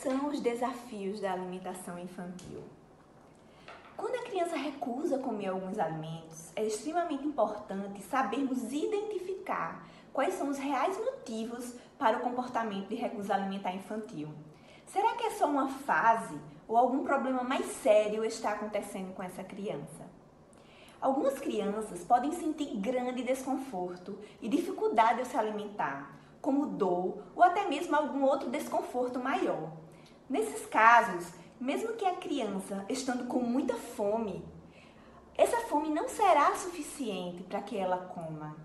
são os desafios da alimentação infantil? Quando a criança recusa comer alguns alimentos, é extremamente importante sabermos identificar quais são os reais motivos para o comportamento de recusa alimentar infantil. Será que é só uma fase ou algum problema mais sério está acontecendo com essa criança? Algumas crianças podem sentir grande desconforto e dificuldade ao se alimentar, como dor ou até mesmo algum outro desconforto maior. Nesses casos, mesmo que a criança estando com muita fome, essa fome não será suficiente para que ela coma.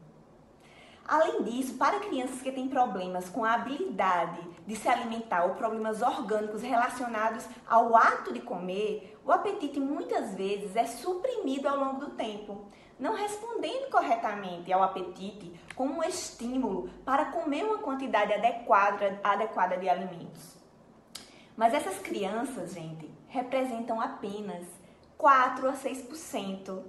Além disso, para crianças que têm problemas com a habilidade de se alimentar ou problemas orgânicos relacionados ao ato de comer, o apetite muitas vezes é suprimido ao longo do tempo, não respondendo corretamente ao apetite como um estímulo para comer uma quantidade adequada de alimentos. Mas essas crianças, gente, representam apenas 4 a 6%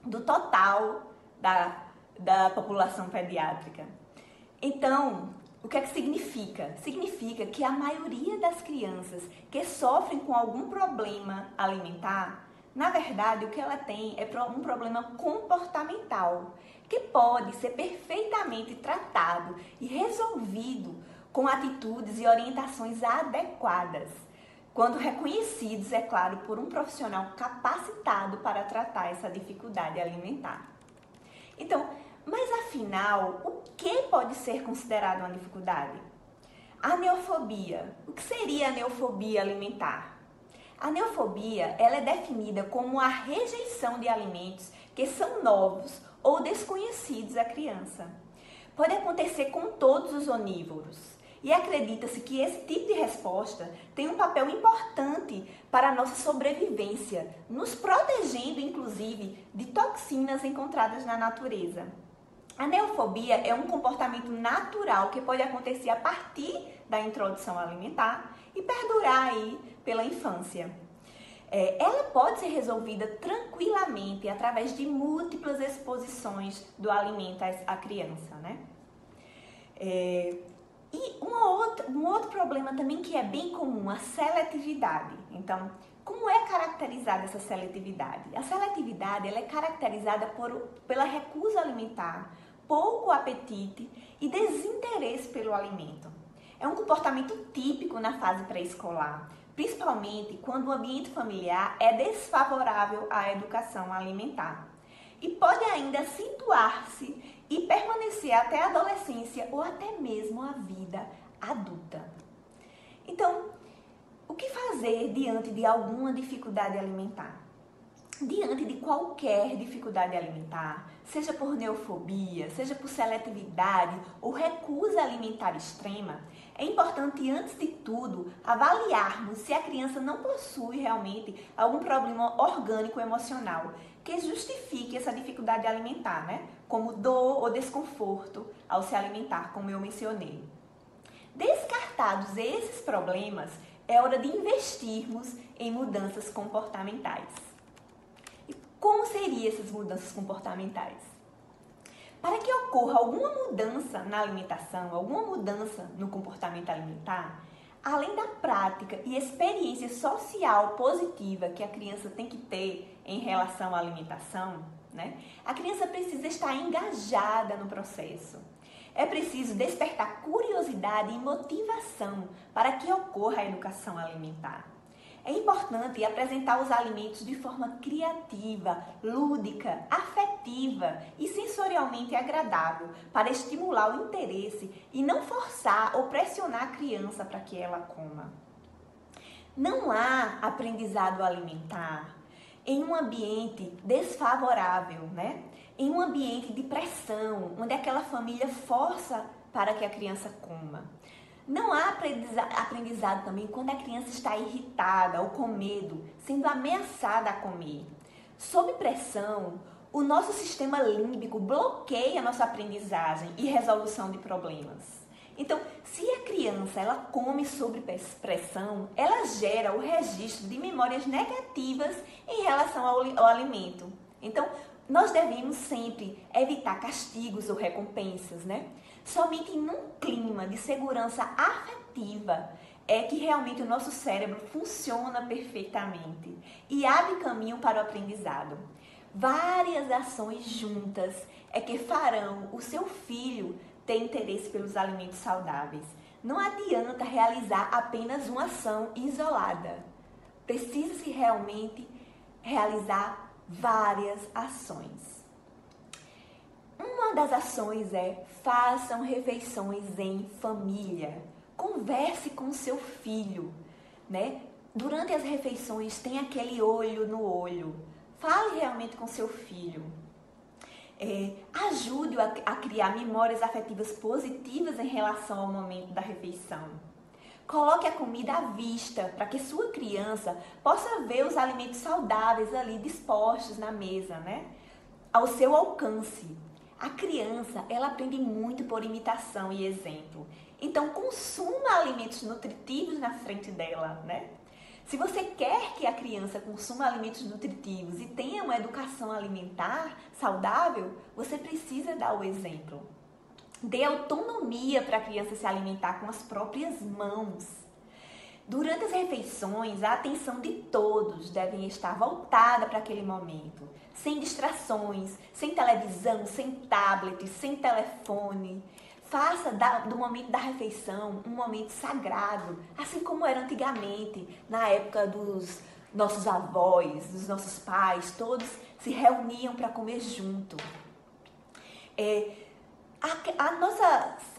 do total da população pediátrica. Então, o que é que significa? Significa que a maioria das crianças que sofrem com algum problema alimentar, na verdade, o que ela tem é um problema comportamental, que pode ser perfeitamente tratado e resolvido com atitudes e orientações adequadas, quando reconhecidos, é claro, por um profissional capacitado para tratar essa dificuldade alimentar. Então, mas afinal, o que pode ser considerado uma dificuldade? A neofobia. O que seria a neofobia alimentar? A neofobia, ela é definida como a rejeição de alimentos que são novos ou desconhecidos à criança. Pode acontecer com todos os onívoros. E acredita-se que esse tipo de resposta tem um papel importante para a nossa sobrevivência, nos protegendo, inclusive, de toxinas encontradas na natureza. A neofobia é um comportamento natural que pode acontecer a partir da introdução alimentar e perdurar aí pela infância. Ela pode ser resolvida tranquilamente através de múltiplas exposições do alimento à criança, né? E um outro problema também que é bem comum, a seletividade. Então, como é caracterizada essa seletividade? A seletividade ela é caracterizada pela recusa alimentar, pouco apetite e desinteresse pelo alimento. É um comportamento típico na fase pré-escolar, principalmente quando o ambiente familiar é desfavorável à educação alimentar. E pode ainda acentuar-se e permanecer até a adolescência ou até mesmo a vida adulta. Então, o que fazer diante de alguma dificuldade alimentar? Diante de qualquer dificuldade alimentar, seja por neofobia, seja por seletividade ou recusa alimentar extrema, é importante, antes de tudo, avaliarmos se a criança não possui realmente algum problema orgânico emocional que justifique essa dificuldade alimentar, né? Como dor ou desconforto ao se alimentar, como eu mencionei. Descartados esses problemas, é hora de investirmos em mudanças comportamentais. E como seriam essas mudanças comportamentais? Para que ocorra alguma mudança na alimentação, alguma mudança no comportamento alimentar, além da prática e experiência social positiva que a criança tem que ter em relação à alimentação, né? A criança precisa estar engajada no processo. É preciso despertar curiosidade e motivação para que ocorra a educação alimentar. É importante apresentar os alimentos de forma criativa, lúdica, afetiva e sensorialmente agradável para estimular o interesse e não forçar ou pressionar a criança para que ela coma. Não há aprendizado alimentar em um ambiente desfavorável, né? Em um ambiente de pressão, onde aquela família força para que a criança coma. Não há aprendizado também quando a criança está irritada ou com medo, sendo ameaçada a comer. Sob pressão, o nosso sistema límbico bloqueia a nossa aprendizagem e resolução de problemas. Então, se a criança ela come sob pressão, ela gera o registro de memórias negativas em relação ao alimento. Então, nós devemos sempre evitar castigos ou recompensas, né? Somente em um clima de segurança afetiva é que realmente o nosso cérebro funciona perfeitamente e abre caminho para o aprendizado. Várias ações juntas é que farão o seu filho ter interesse pelos alimentos saudáveis. Não adianta realizar apenas uma ação isolada. Precisa-se realmente realizar várias ações. Uma das ações é: façam refeições em família. Converse com seu filho, né? Durante as refeições, tenha aquele olho no olho. Fale realmente com seu filho. Ajude-o a criar memórias afetivas positivas em relação ao momento da refeição. Coloque a comida à vista para que sua criança possa ver os alimentos saudáveis ali dispostos na mesa, né? Ao seu alcance. A criança, ela aprende muito por imitação e exemplo. Então, consuma alimentos nutritivos na frente dela, né? Se você quer que a criança consuma alimentos nutritivos e tenha uma educação alimentar saudável, você precisa dar o exemplo. Dê autonomia para a criança se alimentar com as próprias mãos. Durante as refeições, a atenção de todos deve estar voltada para aquele momento, sem distrações, sem televisão, sem tablet, sem telefone. Faça do momento da refeição um momento sagrado, assim como era antigamente, na época dos nossos avós, dos nossos pais, todos se reuniam para comer junto.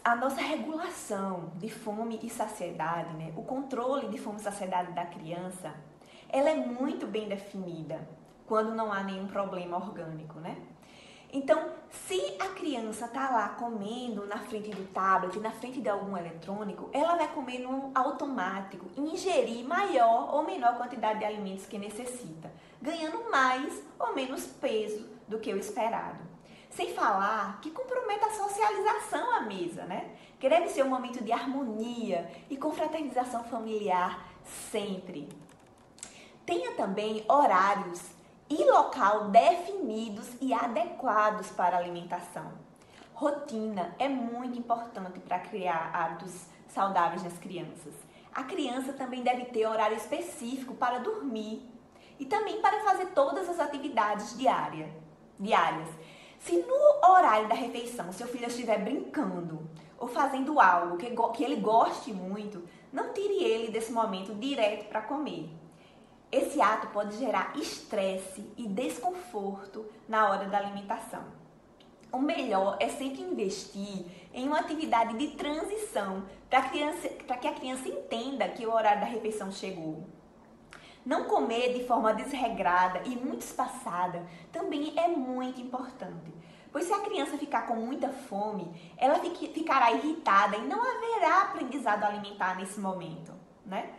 A nossa regulação de fome e saciedade, né? O controle de fome e saciedade da criança, ela é muito bem definida quando não há nenhum problema orgânico, né? Então, se a criança está lá comendo na frente do tablet, na frente de algum eletrônico, ela vai comer no automático, ingerir maior ou menor quantidade de alimentos que necessita, ganhando mais ou menos peso do que o esperado. Sem falar que compromete a socialização à mesa, né? Que deve ser um momento de harmonia e confraternização familiar sempre. Tenha também horários e local definidos e adequados para a alimentação. Rotina é muito importante para criar hábitos saudáveis nas crianças. A criança também deve ter horário específico para dormir e também para fazer todas as atividades diárias. Se no horário da refeição seu filho estiver brincando ou fazendo algo que ele goste muito, não tire ele desse momento direto para comer. Esse ato pode gerar estresse e desconforto na hora da alimentação. O melhor é sempre investir em uma atividade de transição para que a criança entenda que o horário da refeição chegou. Não comer de forma desregrada e muito espaçada também é muito importante, pois se a criança ficar com muita fome, ela ficará irritada e não haverá aprendizado alimentar nesse momento, né?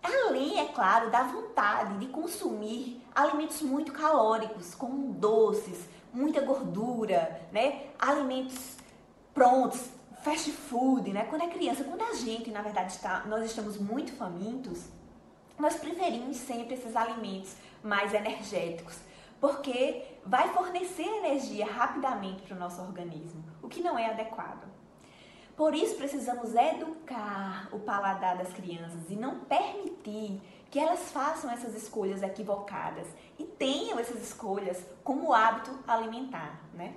Além, é claro, da vontade de consumir alimentos muito calóricos, como doces, muita gordura, né? Alimentos prontos, fast food, né? Quando a gente, na verdade, nós estamos muito famintos, nós preferimos sempre esses alimentos mais energéticos, porque vai fornecer energia rapidamente para o nosso organismo, o que não é adequado. Por isso, precisamos educar o paladar das crianças e não permitir que elas façam essas escolhas equivocadas e tenham essas escolhas como hábito alimentar, né?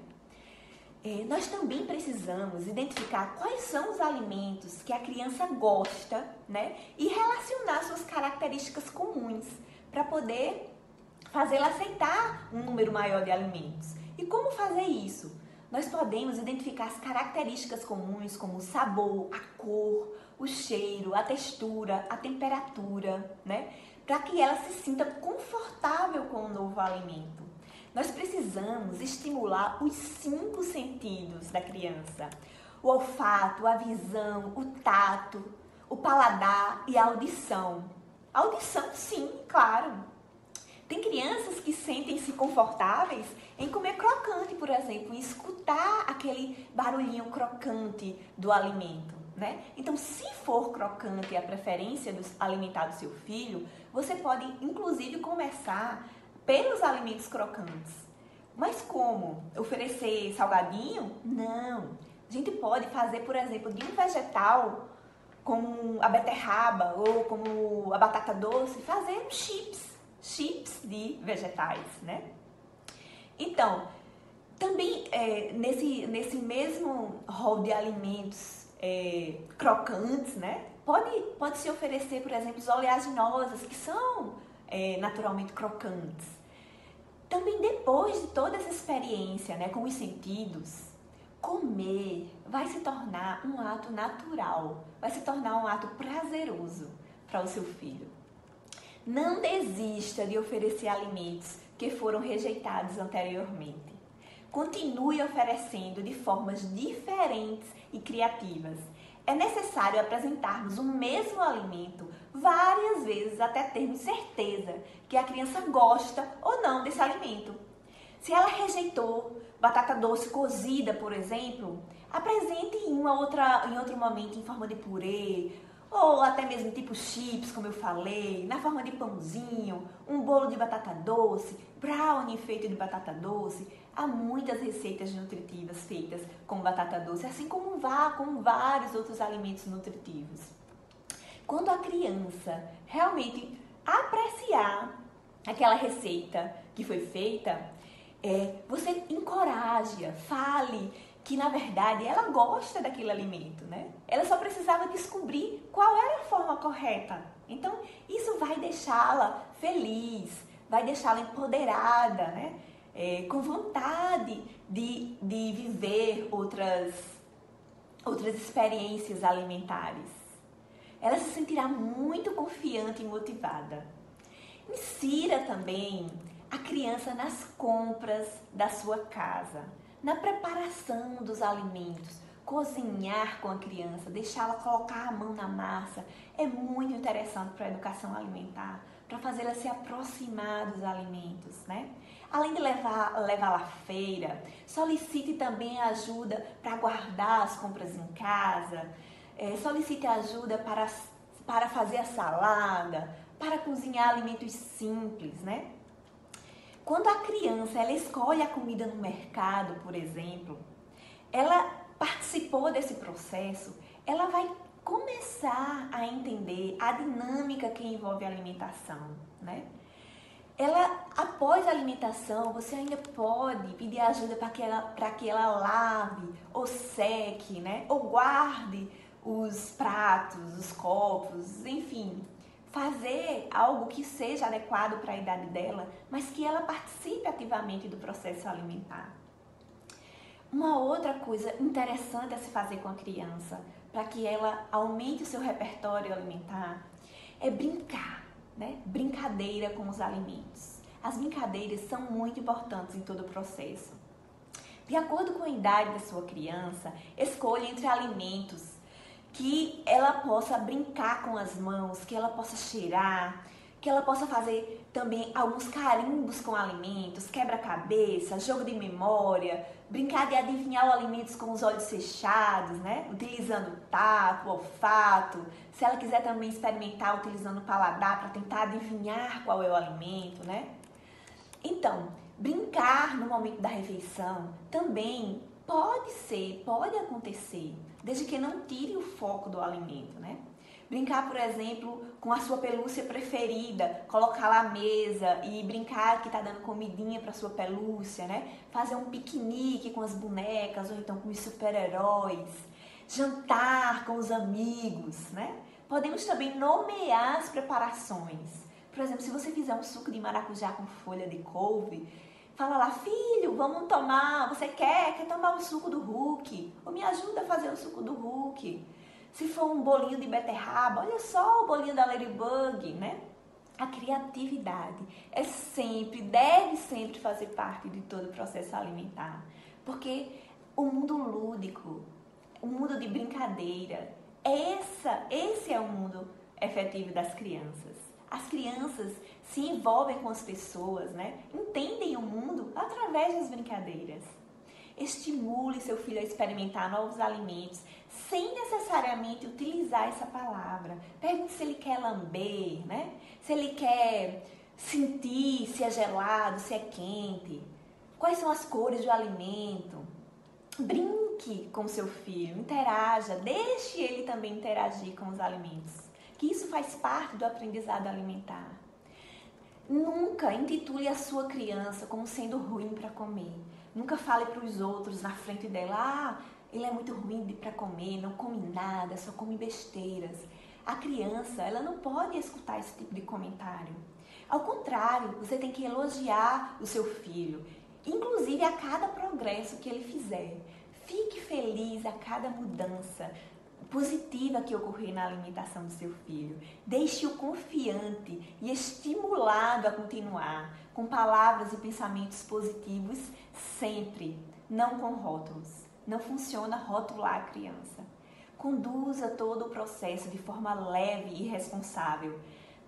Nós também precisamos identificar quais são os alimentos que a criança gosta, né? E relacionar suas características comuns para poder fazê-la aceitar um número maior de alimentos. E como fazer isso? Nós podemos identificar as características comuns como o sabor, a cor, o cheiro, a textura, a temperatura, né? Para que ela se sinta confortável com o novo alimento. Nós precisamos estimular os 5 sentidos da criança: o olfato, a visão, o tato, o paladar e a audição. A audição, sim, claro. Tem crianças que sentem-se confortáveis em comer crocante, por exemplo, e escutar aquele barulhinho crocante do alimento, né? Então, se for crocante a preferência alimentar do seu filho, você pode, inclusive, começar pelos alimentos crocantes. Mas como? Oferecer salgadinho? Não. A gente pode fazer, por exemplo, de um vegetal, como a beterraba ou como a batata doce, fazer chips de vegetais, né? Então, também nesse mesmo rol de alimentos crocantes, né? Pode se oferecer, por exemplo, as oleaginosas, que são naturalmente crocantes. Também depois de toda essa experiência, né, com os sentidos, comer vai se tornar um ato natural, vai se tornar um ato prazeroso para o seu filho. Não desista de oferecer alimentos que foram rejeitados anteriormente. Continue oferecendo de formas diferentes e criativas. É necessário apresentarmos o mesmo alimento várias vezes até termos certeza que a criança gosta ou não desse alimento. Se ela rejeitou batata doce cozida, por exemplo, apresente em outro momento em forma de purê, ou até mesmo tipo chips, como eu falei, na forma de pãozinho, um bolo de batata doce, brownie feito de batata doce. Há muitas receitas nutritivas feitas com batata doce, assim como com vários outros alimentos nutritivos. Quando a criança realmente apreciar aquela receita que foi feita, você encoraja, fale que na verdade ela gosta daquele alimento, né? Ela só precisava descobrir qual era a forma correta. Então, isso vai deixá-la feliz, vai deixá-la empoderada, né? Com vontade de viver outras experiências alimentares. Ela se sentirá muito confiante e motivada. Insira também a criança nas compras da sua casa, na preparação dos alimentos. Cozinhar com a criança, deixá-la colocar a mão na massa é muito interessante para a educação alimentar, para fazê-la se aproximar dos alimentos, né? Além de levá-la à feira, solicite também ajuda para guardar as compras em casa, solicite ajuda para fazer a salada, para cozinhar alimentos simples, né? Quando a criança ela escolhe a comida no mercado, por exemplo, ela participou desse processo, ela vai começar a entender a dinâmica que envolve a alimentação, né? Após a alimentação, você ainda pode pedir ajuda para que ela lave ou seque, né? Ou guarde os pratos, os copos, enfim, fazer algo que seja adequado para a idade dela, mas que ela participe ativamente do processo alimentar. Uma outra coisa interessante a se fazer com a criança, para que ela aumente o seu repertório alimentar, é brincar, né? Brincadeira com os alimentos. As brincadeiras são muito importantes em todo o processo. De acordo com a idade da sua criança, escolha entre alimentos que ela possa brincar com as mãos, que ela possa cheirar, que ela possa fazer também alguns carimbos com alimentos, quebra-cabeça, jogo de memória, brincar de adivinhar os alimentos com os olhos fechados, né? Utilizando o tato, o olfato. Se ela quiser também experimentar utilizando o paladar para tentar adivinhar qual é o alimento, né? Então, brincar no momento da refeição também pode acontecer, desde que não tire o foco do alimento, né? Brincar, por exemplo, com a sua pelúcia preferida, colocá-la à mesa e brincar que está dando comidinha para sua pelúcia, né? Fazer um piquenique com as bonecas ou então com os super-heróis. Jantar com os amigos, né? Podemos também nomear as preparações. Por exemplo, se você fizer um suco de maracujá com folha de couve, fala lá, filho, vamos tomar, você quer tomar o suco do Hulk? Ou me ajuda a fazer o suco do Hulk? Se for um bolinho de beterraba, olha só o bolinho da Ladybug, né? A criatividade deve sempre fazer parte de todo o processo alimentar. Porque o mundo lúdico, o mundo de brincadeira, esse é o mundo efetivo das crianças. As crianças se envolvem com as pessoas, né? Entendem o mundo através das brincadeiras. Estimule seu filho a experimentar novos alimentos sem necessariamente utilizar essa palavra. Pergunte se ele quer lamber, né? Se ele quer sentir se é gelado, se é quente. Quais são as cores do alimento? Brinque com seu filho, interaja, deixe ele também interagir com os alimentos, que isso faz parte do aprendizado alimentar. Nunca intitule a sua criança como sendo ruim para comer. Nunca fale para os outros na frente dela, ele é muito ruim para comer, não come nada, só come besteiras. A criança, ela não pode escutar esse tipo de comentário. Ao contrário, você tem que elogiar o seu filho, inclusive a cada progresso que ele fizer. Fique feliz a cada mudança positiva que ocorrer na alimentação do seu filho. Deixe-o confiante e estimulado a continuar, com palavras e pensamentos positivos sempre, não com rótulos. Não funciona rotular a criança. Conduza todo o processo de forma leve e responsável.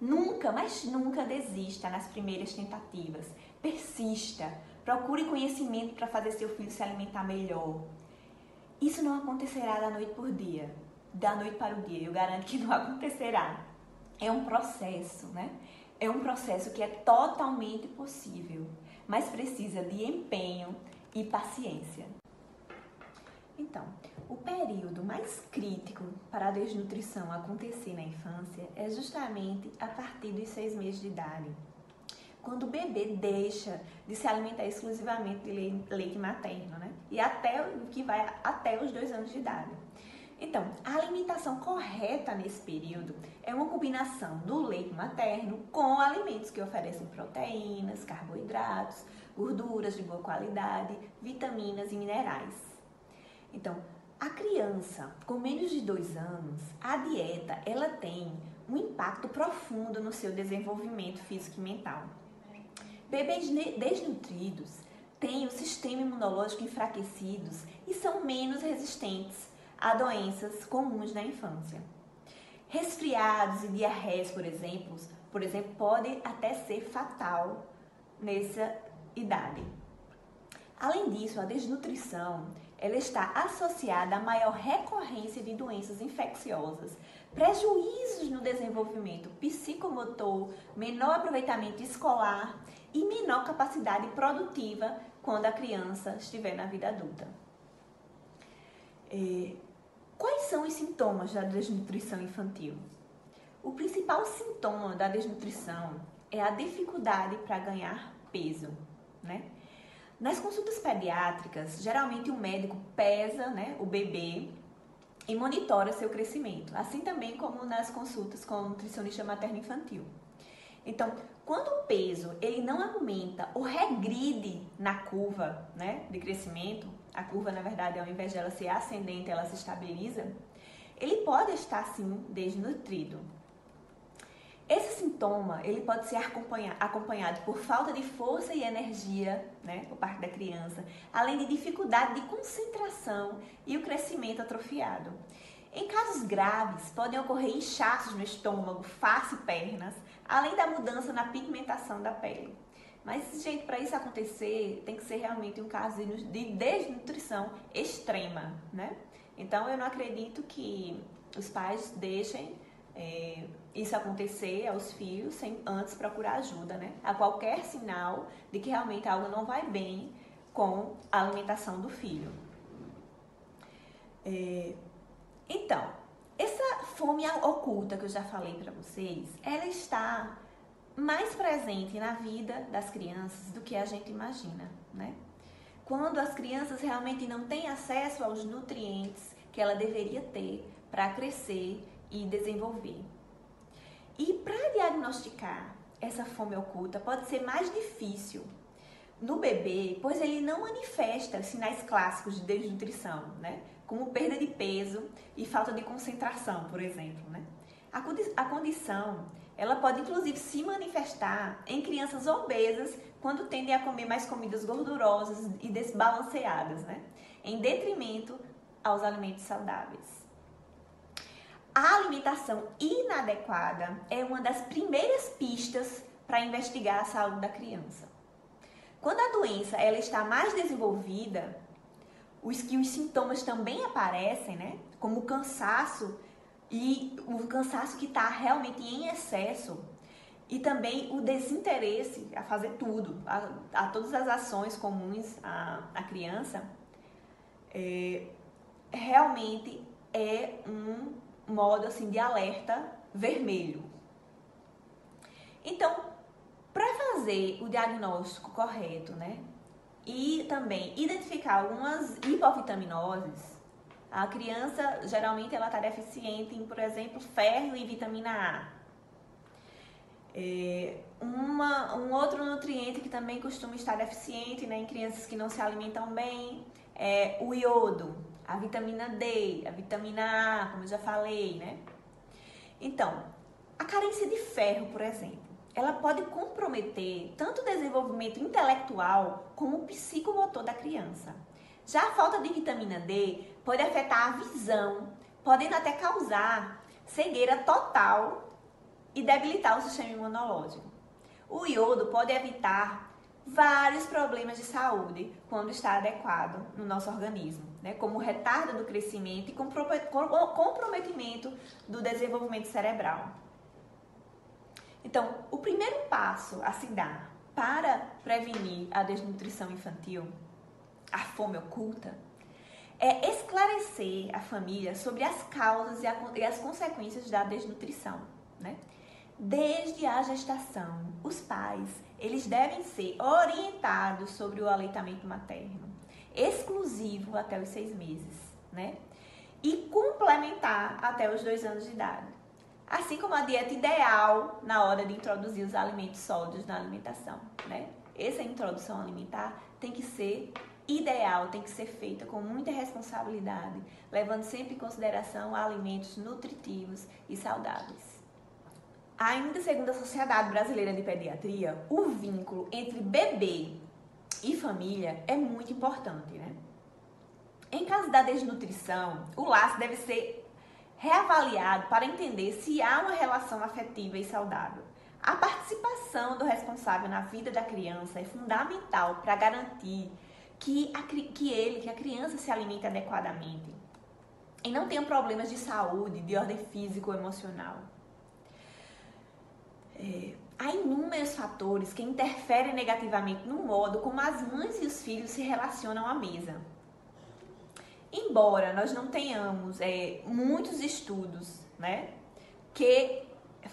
Nunca, mas nunca desista nas primeiras tentativas. Persista. Procure conhecimento para fazer seu filho se alimentar melhor. Isso não acontecerá da noite por dia, da noite para o dia. Eu garanto que não acontecerá. É um processo, né? É um processo que é totalmente possível, mas precisa de empenho e paciência. Então, o período mais crítico para a desnutrição acontecer na infância é justamente a partir dos 6 meses de idade, quando o bebê deixa de se alimentar exclusivamente de leite materno, né? E que vai até os 2 anos de idade. Então, a alimentação correta nesse período é uma combinação do leite materno com alimentos que oferecem proteínas, carboidratos, gorduras de boa qualidade, vitaminas e minerais. Então, a criança com menos de 2 anos, a dieta, ela tem um impacto profundo no seu desenvolvimento físico e mental. Bebês desnutridos têm o sistema imunológico enfraquecido e são menos resistentes a doenças comuns na infância. Resfriados e diarreias, por exemplo, pode até ser fatal nessa idade. Além disso, a desnutrição ela está associada a maior recorrência de doenças infecciosas, prejuízos no desenvolvimento psicomotor, menor aproveitamento escolar e menor capacidade produtiva quando a criança estiver na vida adulta. Quais são os sintomas da desnutrição infantil? O principal sintoma da desnutrição é a dificuldade para ganhar peso, né? Nas consultas pediátricas, geralmente o médico pesa, né, o bebê e monitora seu crescimento, assim também como nas consultas com o nutricionista materno-infantil. Então, quando o peso ele não aumenta ou regride na curva, né, de crescimento, a curva, na verdade, ao invés de ela ser ascendente, ela se estabiliza, ele pode estar, sim, desnutrido. Esse sintoma ele pode ser acompanhado por falta de força e energia, né, por parte da criança, além de dificuldade de concentração e o crescimento atrofiado. Em casos graves, podem ocorrer inchaços no estômago, face e pernas, além da mudança na pigmentação da pele. Mas, gente, para isso acontecer, tem que ser realmente um caso de desnutrição extrema, né? Então, eu não acredito que os pais deixem isso acontecer aos filhos sem antes procurar ajuda, né? A qualquer sinal de que realmente algo não vai bem com a alimentação do filho. Então, essa fome oculta que eu já falei para vocês, ela está mais presente na vida das crianças do que a gente imagina, né? Quando as crianças realmente não têm acesso aos nutrientes que ela deveria ter para crescer e desenvolver. E para diagnosticar essa fome oculta pode ser mais difícil no bebê, pois ele não manifesta os sinais clássicos de desnutrição, né? Como perda de peso e falta de concentração, por exemplo, né? A condição, ela pode inclusive se manifestar em crianças obesas quando tendem a comer mais comidas gordurosas e desbalanceadas, né? Em detrimento aos alimentos saudáveis. A alimentação inadequada é uma das primeiras pistas para investigar a saúde da criança. Quando a doença ela está mais desenvolvida, os sintomas também aparecem, né? Como o cansaço e o cansaço que está realmente em excesso e também o desinteresse a fazer tudo, a todas as ações comuns à criança. realmente é um modo assim de alerta vermelho. Então, para fazer o diagnóstico correto, né, e também identificar algumas hipovitaminoses, a criança geralmente ela está deficiente em, por exemplo, ferro e vitamina A. Um outro nutriente que também costuma estar deficiente, né, em crianças que não se alimentam bem é o iodo, a vitamina D, a vitamina A, como eu já falei, né? Então, a carência de ferro, por exemplo, ela pode comprometer tanto o desenvolvimento intelectual como o psicomotor da criança. Já a falta de vitamina D pode afetar a visão, podendo até causar cegueira total e debilitar o sistema imunológico. O iodo pode evitar vários problemas de saúde quando está adequado no nosso organismo, né? Como retardo do crescimento e comprometimento do desenvolvimento cerebral. Então, o primeiro passo a se dar para prevenir a desnutrição infantil, a fome oculta, é esclarecer a família sobre as causas e as consequências da desnutrição, né? Desde a gestação, os pais, eles devem ser orientados sobre o aleitamento materno, exclusivo até os 6 meses, né? E complementar até os 2 anos de idade. Assim como a dieta ideal na hora de introduzir os alimentos sólidos na alimentação, né? Essa introdução alimentar tem que ser ideal, tem que ser feita com muita responsabilidade, levando sempre em consideração alimentos nutritivos e saudáveis. Ainda segundo a Sociedade Brasileira de Pediatria, o vínculo entre bebê e família é muito importante, né? Em caso da desnutrição, o laço deve ser reavaliado para entender se há uma relação afetiva e saudável. A participação do responsável na vida da criança é fundamental para garantir que a criança se alimente adequadamente e não tenha problemas de saúde, de ordem física ou emocional. Há inúmeros fatores que interferem negativamente no modo como as mães e os filhos se relacionam à mesa. Embora nós não tenhamos muitos estudos, né, que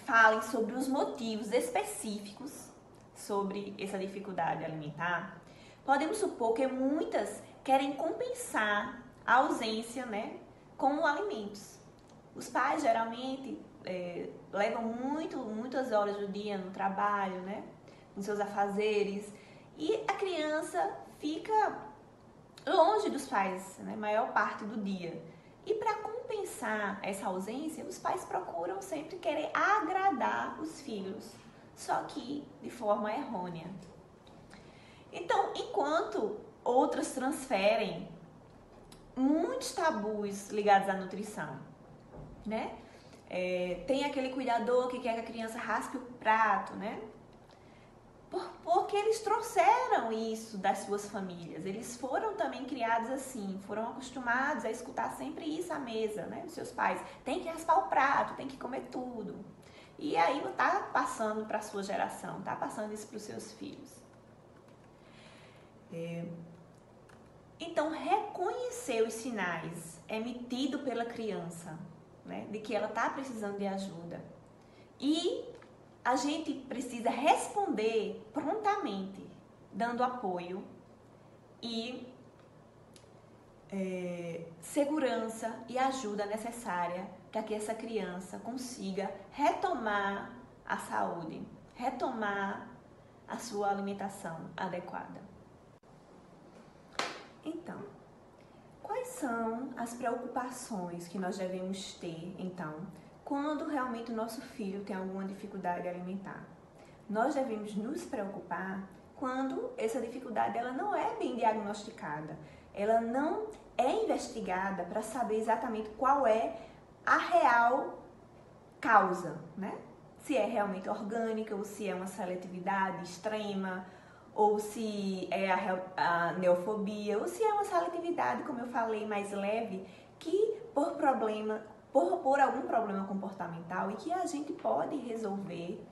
falem sobre os motivos específicos sobre essa dificuldade alimentar, podemos supor que muitas querem compensar a ausência, né, com alimentos. Os pais geralmente levam muitas horas do dia no trabalho, né, nos seus afazeres, e a criança fica longe dos pais, né, maior parte do dia. E para compensar essa ausência, os pais procuram sempre querer agradar os filhos, só que de forma errônea. Então, enquanto outras transferem muitos tabus ligados à nutrição, né? Tem aquele cuidador que quer que a criança raspe o prato, né? Porque eles trouxeram isso das suas famílias. Eles foram também criados assim, foram acostumados a escutar sempre isso à mesa, né? Os seus pais, tem que raspar o prato, tem que comer tudo. E aí tá passando para a sua geração, tá passando isso para os seus filhos. Então, reconhecer os sinais emitidos pela criança, né, de que ela está precisando de ajuda. E a gente precisa responder prontamente, dando apoio e segurança e ajuda necessária para que essa criança consiga retomar a saúde, retomar a sua alimentação adequada. Então, quais são as preocupações que nós devemos ter, então, quando realmente o nosso filho tem alguma dificuldade alimentar? Nós devemos nos preocupar quando essa dificuldade ela não é bem diagnosticada, ela não é investigada para saber exatamente qual é a real causa, né? Se é realmente orgânica ou se é uma seletividade extrema, ou se é a neofobia, ou se é uma seletividade, como eu falei, mais leve, que por algum problema comportamental e que a gente pode resolver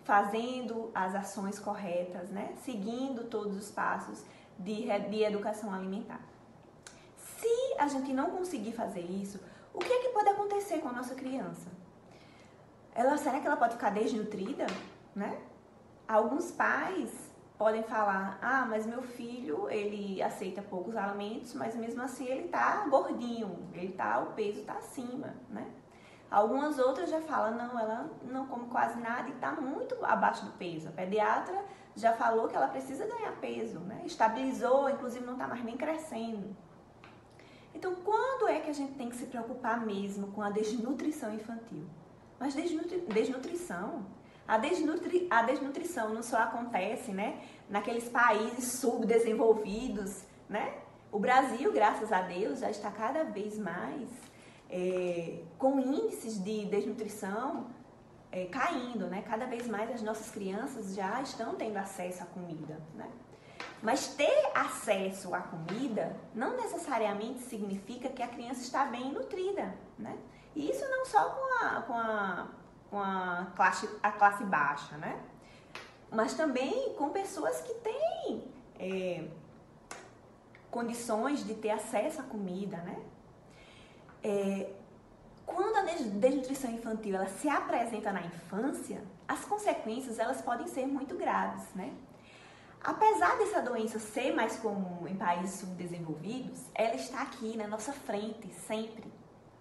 fazendo as ações corretas, né? Seguindo todos os passos de educação alimentar. Se a gente não conseguir fazer isso, o que é que pode acontecer com a nossa criança? Será que ela pode ficar desnutrida, né? Alguns pais podem falar, mas meu filho, ele aceita poucos alimentos, mas mesmo assim ele tá gordinho, o peso tá acima, né? Algumas outras já falam, não, ela não come quase nada e tá muito abaixo do peso. A pediatra já falou que ela precisa ganhar peso, né? Estabilizou, inclusive não tá mais nem crescendo. Então, quando é que a gente tem que se preocupar mesmo com a desnutrição infantil? Mas desnutrição, a desnutrição não só acontece, né, naqueles países subdesenvolvidos, né? O Brasil, graças a Deus, já está cada vez mais com índices de desnutrição caindo, né? Cada vez mais as nossas crianças já estão tendo acesso à comida, né? Mas ter acesso à comida não necessariamente significa que a criança está bem nutrida, né? E isso não só com a classe baixa, né? Mas também com pessoas que têm condições de ter acesso à comida, né? Quando a desnutrição infantil ela se apresenta na infância, as consequências elas podem ser muito graves, né? Apesar dessa doença ser mais comum em países subdesenvolvidos, ela está aqui na nossa frente sempre.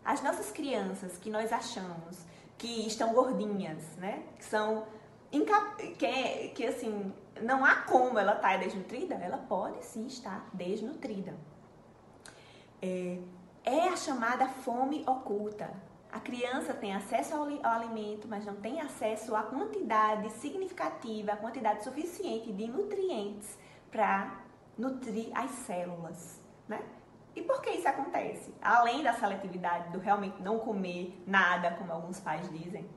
As nossas crianças que nós achamos que estão gordinhas, né? Que são que assim, não há como ela estar desnutrida, ela pode sim estar desnutrida. É a chamada fome oculta. A criança tem acesso ao alimento, mas não tem acesso à quantidade significativa, à quantidade suficiente de nutrientes para nutrir as células, né? E por que isso acontece? Além da seletividade, do realmente não comer nada, como alguns pais dizem,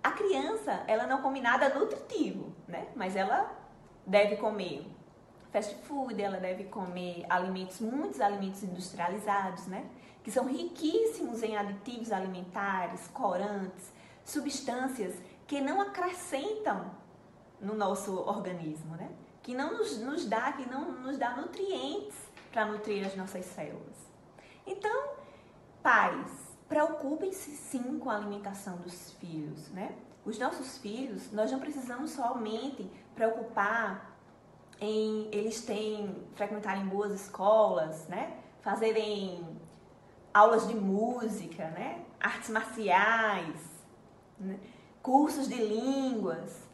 a criança, ela não come nada nutritivo, né? Mas ela deve comer fast food, ela deve comer muitos alimentos industrializados, né? Que são riquíssimos em aditivos alimentares, corantes, substâncias que não acrescentam no nosso organismo, né? Que não nos dá nutrientes para nutrir as nossas células. Então, pais, preocupem-se sim com a alimentação dos filhos, né? Os nossos filhos, nós não precisamos somente preocupar em eles frequentarem boas escolas, né? Fazerem aulas de música, né? Artes marciais, né? Cursos de línguas.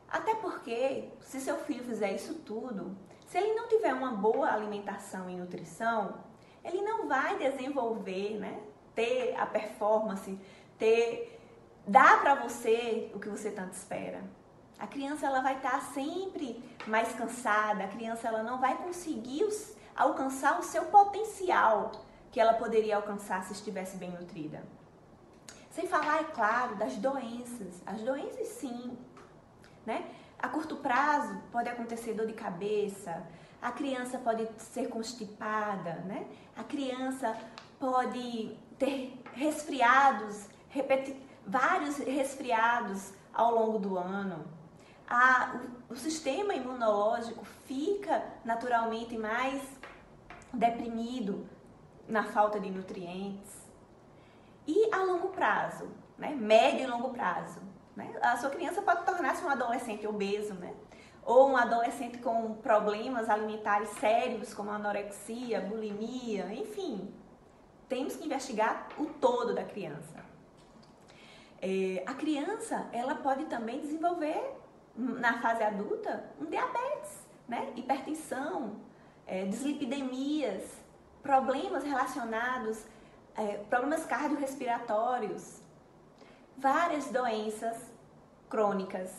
Até porque, se seu filho fizer isso tudo, se ele não tiver uma boa alimentação e nutrição, ele não vai desenvolver, né? Ter a performance, dar para você o que você tanto espera. A criança ela vai estar sempre mais cansada, a criança ela não vai conseguir alcançar o seu potencial que ela poderia alcançar se estivesse bem nutrida. Sem falar, é claro, das doenças. As doenças sim, né? A curto prazo pode acontecer dor de cabeça, a criança pode ser constipada, né? A criança pode ter resfriados, vários resfriados ao longo do ano. O sistema imunológico fica naturalmente mais deprimido na falta de nutrientes. E a longo prazo, né? Médio e longo prazo, né? A sua criança pode tornar-se um adolescente obeso, né? Ou um adolescente com problemas alimentares sérios, como anorexia, bulimia, enfim. Temos que investigar o todo da criança. A criança, ela pode também desenvolver, na fase adulta, um diabetes, né? Hipertensão, dislipidemias, problemas relacionados, problemas cardiorrespiratórios. Várias doenças crônicas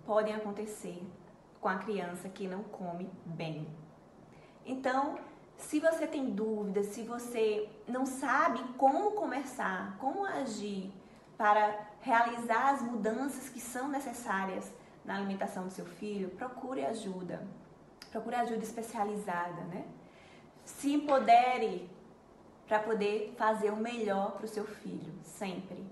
podem acontecer com a criança que não come bem. Então, se você tem dúvidas, se você não sabe como começar, como agir para realizar as mudanças que são necessárias na alimentação do seu filho, procure ajuda. Procure ajuda especializada, né? Se empodere para poder fazer o melhor para o seu filho, sempre.